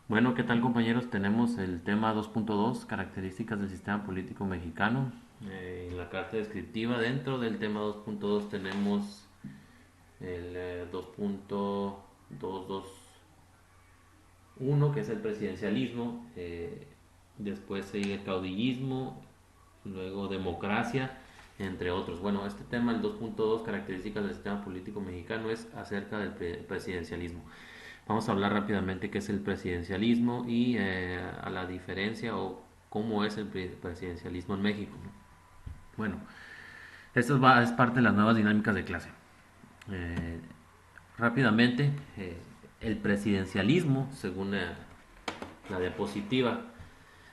Bueno, ¿qué tal compañeros? Tenemos el tema 2.2, características del sistema político mexicano. En la carta descriptiva, dentro del tema 2.2 tenemos el 2.221, que es el presidencialismo, después sigue el caudillismo, luego democracia, entre otros. Bueno, este tema, el 2.2, características del sistema político mexicano, es acerca del presidencialismo. Vamos a hablar rápidamente qué es el presidencialismo y a la diferencia o cómo es el presidencialismo en México, ¿no? Bueno, es parte de las nuevas dinámicas de clase. Eh, rápidamente, el presidencialismo, según la diapositiva,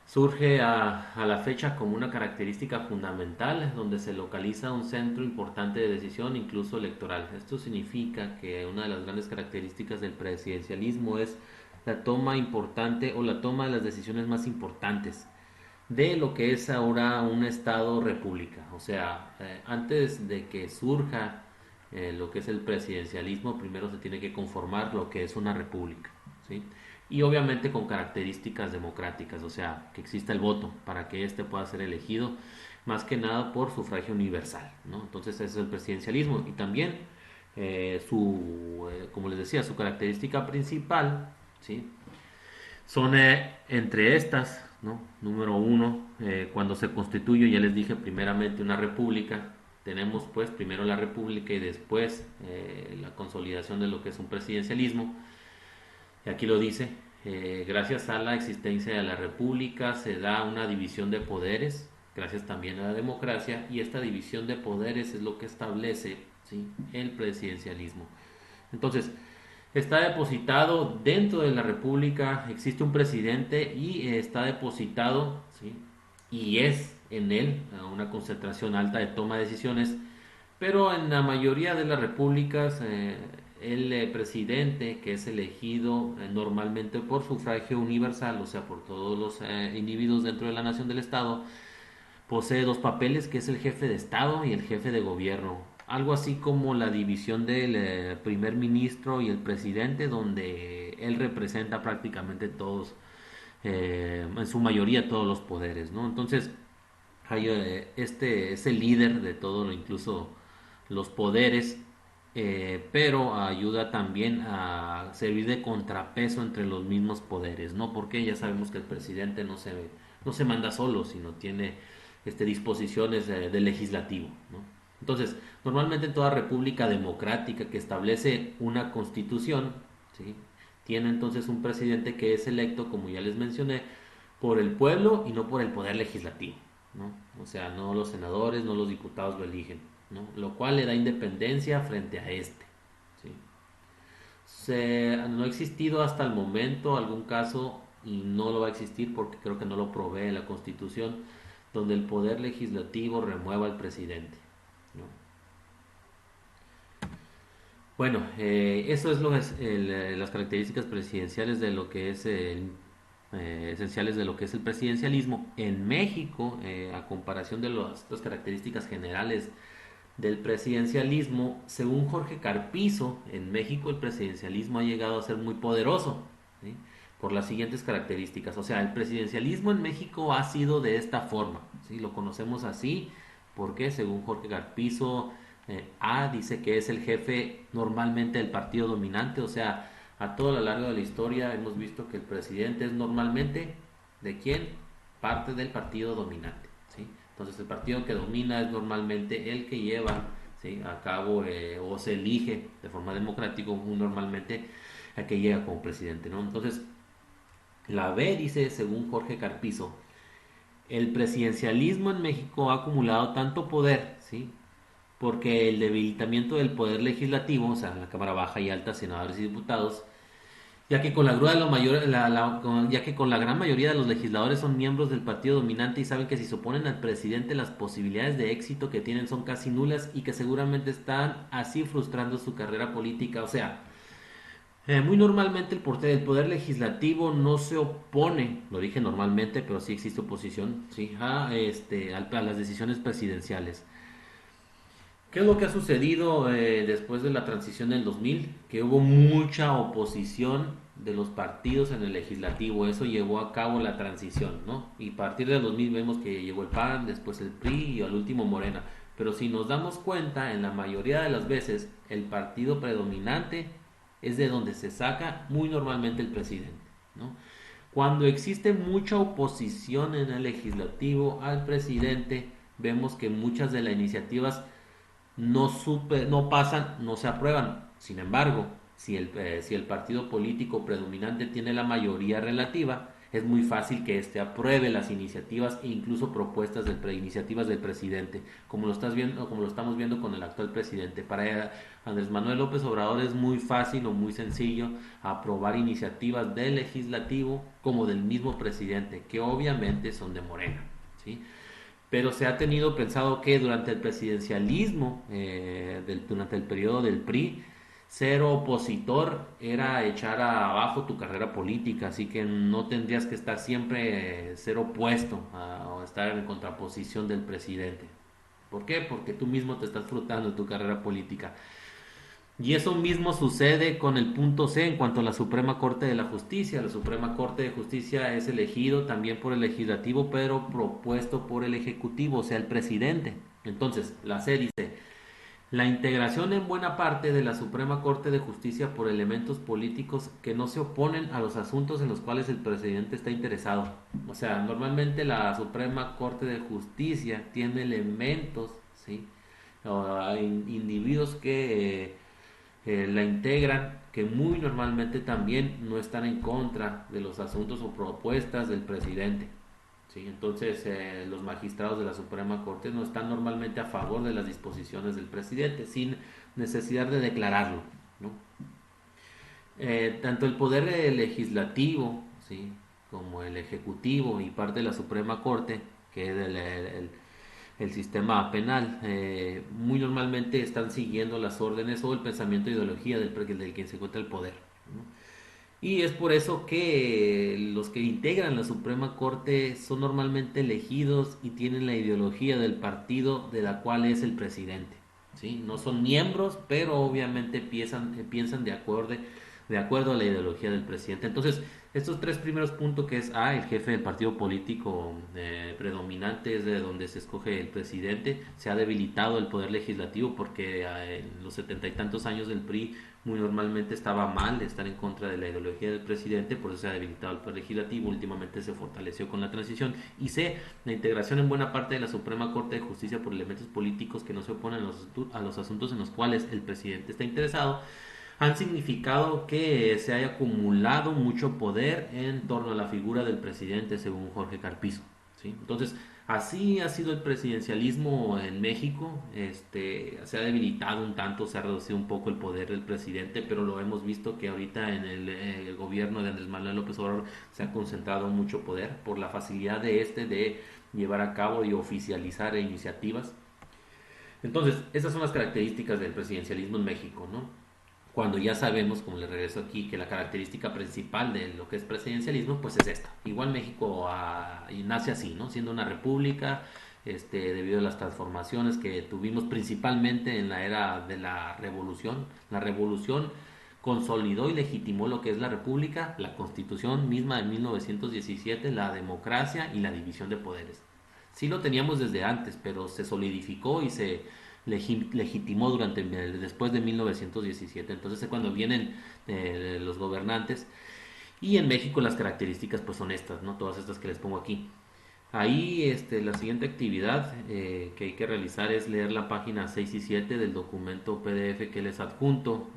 surge a la fecha como una característica fundamental donde se localiza un centro importante de decisión, incluso electoral. Esto significa que una de las grandes características del presidencialismo es la toma importante o la toma de las decisiones más importantes de lo que es ahora un estado república. O sea, antes de que surja lo que es el presidencialismo, primero se tiene que conformar lo que es una república, ¿sí? Y obviamente con características democráticas, o sea, que exista el voto para que éste pueda ser elegido, más que nada por sufragio universal, ¿no? Entonces ese es el presidencialismo y también como les decía, su característica principal, ¿sí? Son entre estas, ¿no? Número uno, cuando se constituye, ya les dije, primeramente una república, tenemos pues primero la república y después la consolidación de lo que es un presidencialismo. Y aquí lo dice, gracias a la existencia de la república se da una división de poderes, gracias también a la democracia, y esta división de poderes es lo que establece, ¿sí?, el presidencialismo. Entonces, está depositado dentro de la República, existe un presidente y está depositado, ¿sí?, y es en él una concentración alta de toma de decisiones, pero en la mayoría de las repúblicas el presidente, que es elegido normalmente por sufragio universal, o sea, por todos los individuos dentro de la nación del Estado, posee dos papeles, que es el jefe de Estado y el jefe de gobierno. Algo así como la división del primer ministro y el presidente, donde él representa prácticamente todos, en su mayoría todos los poderes, ¿no? Entonces, este es el líder de todo, incluso los poderes, pero ayuda también a servir de contrapeso entre los mismos poderes, ¿no? Porque ya sabemos que el presidente no se manda solo, sino tiene disposiciones del legislativo, ¿no? Entonces, normalmente en toda república democrática que establece una constitución, ¿sí?, tiene entonces un presidente que es electo, como ya les mencioné, por el pueblo y no por el poder legislativo, ¿no? O sea, no los senadores, no los diputados lo eligen, ¿no? Lo cual le da independencia frente a este, ¿sí? No ha existido hasta el momento algún caso, y no lo va a existir porque creo que no lo provee la Constitución, donde el poder legislativo remueva al presidente, ¿no? Bueno, eso es las características presidenciales de lo que es esenciales de lo que es el presidencialismo. En México, a comparación de las características generales del presidencialismo, según Jorge Carpizo, en México el presidencialismo ha llegado a ser muy poderoso, ¿sí?, por las siguientes características. O sea, el presidencialismo en México ha sido de esta forma, ¿sí? Lo conocemos así porque, según Jorge Carpizo, dice que es el jefe normalmente del partido dominante. O sea, a todo lo largo de la historia hemos visto que el presidente es normalmente, ¿de quién? Parte del partido dominante, ¿sí? Entonces el partido que domina es normalmente el que lleva, ¿sí?, a cabo o se elige de forma democrática muy normalmente a que llega como presidente, ¿no? Entonces la B dice, según Jorge Carpizo, el presidencialismo en México ha acumulado tanto poder, ¿sí?, porque el debilitamiento del poder legislativo, o sea, la Cámara Baja y Alta, senadores y diputados, ya que con la grúa de lo mayor, ya que con la gran mayoría de los legisladores son miembros del partido dominante y saben que si se oponen al presidente las posibilidades de éxito que tienen son casi nulas y que seguramente están así frustrando su carrera política. O sea, muy normalmente el poder legislativo no se opone, lo dije normalmente, pero sí existe oposición, sí, a las decisiones presidenciales. ¿Qué es lo que ha sucedido después de la transición del 2000? Que hubo mucha oposición de los partidos en el legislativo, eso llevó a cabo la transición, ¿no? Y a partir del 2000 vemos que llegó el PAN, después el PRI y al último Morena. Pero si nos damos cuenta, en la mayoría de las veces, el partido predominante es de donde se saca muy normalmente el presidente, ¿no? Cuando existe mucha oposición en el legislativo al presidente, vemos que muchas de las iniciativas no pasan, no se aprueban. Sin embargo, si el partido político predominante tiene la mayoría relativa, es muy fácil que éste apruebe las iniciativas e incluso propuestas iniciativas del presidente, como lo estás viendo, como lo estamos viendo con el actual presidente. Para Andrés Manuel López Obrador es muy fácil o muy sencillo aprobar iniciativas del legislativo como del mismo presidente, que obviamente son de Morena, ¿sí? Pero se ha tenido pensado que durante el presidencialismo, durante el periodo del PRI, ser opositor era echar abajo tu carrera política, así que no tendrías que estar siempre ser opuesto o estar en contraposición del presidente. ¿Por qué? Porque tú mismo te estás frutando tu carrera política. Y eso mismo sucede con el punto C en cuanto a la Suprema Corte de la Justicia. La Suprema Corte de Justicia es elegido también por el legislativo, pero propuesto por el ejecutivo, o sea, el presidente. Entonces, la C dice, la integración en buena parte de la Suprema Corte de Justicia por elementos políticos que no se oponen a los asuntos en los cuales el presidente está interesado. O sea, normalmente la Suprema Corte de Justicia tiene elementos, ¿sí? O individuos que la integran, que muy normalmente también no están en contra de los asuntos o propuestas del presidente. ¿Sí? Entonces, los magistrados de la Suprema Corte no están normalmente a favor de las disposiciones del presidente, sin necesidad de declararlo, ¿no? Tanto el poder legislativo, ¿sí? como el ejecutivo y parte de la Suprema Corte, que es el sistema penal, muy normalmente están siguiendo las órdenes o el pensamiento e ideología del quien se encuentra el poder, ¿no? Y es por eso que los que integran la Suprema Corte son normalmente elegidos y tienen la ideología del partido de la cual es el presidente, ¿sí? No son miembros, pero obviamente piensan de acuerdo a la ideología del presidente. Entonces, estos tres primeros puntos que es el jefe del partido político predominante es de donde se escoge el presidente. Se ha debilitado el poder legislativo porque en los 70 y tantos años del PRI muy normalmente estaba mal estar en contra de la ideología del presidente, por eso se ha debilitado el poder legislativo, últimamente se fortaleció con la transición. Y C, la integración en buena parte de la Suprema Corte de Justicia por elementos políticos que no se oponen a los asuntos en los cuales el presidente está interesado, han significado que se haya acumulado mucho poder en torno a la figura del presidente, según Jorge Carpizo, ¿sí? Entonces, así ha sido el presidencialismo en México. Se ha debilitado un tanto, se ha reducido un poco el poder del presidente, pero lo hemos visto que ahorita en el gobierno de Andrés Manuel López Obrador se ha concentrado mucho poder por la facilidad de llevar a cabo y oficializar iniciativas. Entonces, esas son las características del presidencialismo en México, ¿no? Cuando ya sabemos, como le regreso aquí, que la característica principal de lo que es presidencialismo, pues es esta. Igual México nace así, ¿no? Siendo una república, debido a las transformaciones que tuvimos principalmente en la era de la revolución. La revolución consolidó y legitimó lo que es la república, la constitución misma de 1917, la democracia y la división de poderes. Sí lo teníamos desde antes, pero se solidificó y se legitimó después de 1917. Entonces es cuando vienen los gobernantes. Y en México las características pues son estas, ¿no? Todas estas que les pongo aquí. Ahí la siguiente actividad que hay que realizar es leer la página 6 y 7 del documento PDF que les adjunto.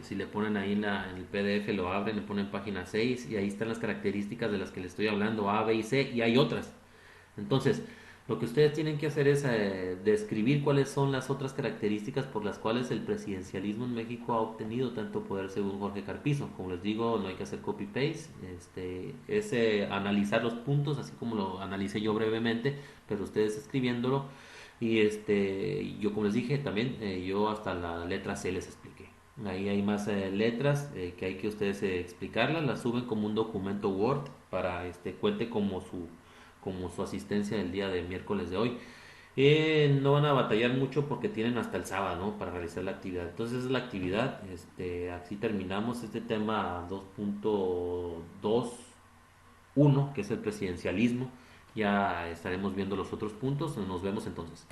Si le ponen ahí en el PDF, lo abren, le ponen página 6 y ahí están las características de las que les estoy hablando, A, B y C, y hay otras. Entonces, lo que ustedes tienen que hacer es describir cuáles son las otras características por las cuales el presidencialismo en México ha obtenido tanto poder según Jorge Carpizo. Como les digo, no hay que hacer copy-paste, es analizar los puntos, así como lo analicé yo brevemente, pero ustedes escribiéndolo. Y yo como les dije también, yo hasta la letra C les expliqué. Ahí hay más letras que hay que ustedes explicarlas, las suben como un documento Word para cuente como su asistencia el día de miércoles de hoy. No van a batallar mucho porque tienen hasta el sábado, ¿no? Para realizar la actividad. Entonces es la actividad. Así terminamos este tema 2.21, que es el presidencialismo. Ya estaremos viendo los otros puntos. Nos vemos entonces.